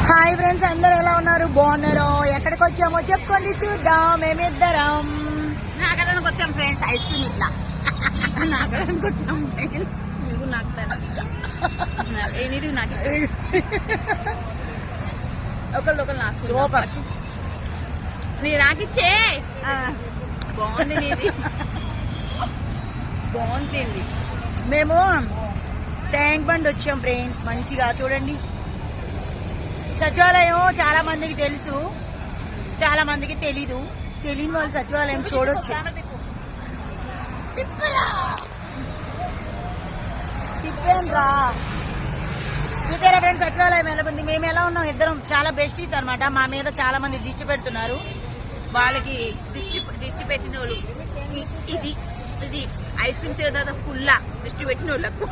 Hi friends, అందరు ఎలా ఉన్నారు? బాగున్నారో? ఎక్కడికి వచ్చామో చెప్పుకోండి, చూద్దాం. మేమిద్దరం నాగడానికి వచ్చాం ఫ్రెండ్స్. ఐస్ క్రీమ్ ఇట్లా నాగడానికి వచ్చాం ఫ్రెండ్స్. నువ్వు నాకుతారా? నీది నాకు ఒకళ్ళు నాకు సూపర్. నీ రాకిచ్చే బాగుంది. నీది బాగుంది. మేము ట్యాంక్ బండ్ వచ్చాం ఫ్రెండ్స్. మంచిగా చూడండి. సచివాలయం చాలా మందికి తెలుసు, చాలా మందికి తెలీదు. తెలియని వాళ్ళు సచివాలయం చూడొచ్చు. తిప్పాను రా. చూసారా ఫ్రెండ్స్ సచివాలయం ఎలా ఉంది? మేము ఎలా ఉన్నాం? ఇద్దరం చాలా బెస్టీస్ అనమాట. మా మీద చాలా మంది దిష్టి పెడుతున్నారు. వాళ్ళకి దిష్టి పెట్టిన వాళ్ళు ఇది ఐస్ క్రీమ్ తిరగదా ఫుల్లా దిష్టి పెట్టిన వాళ్ళకు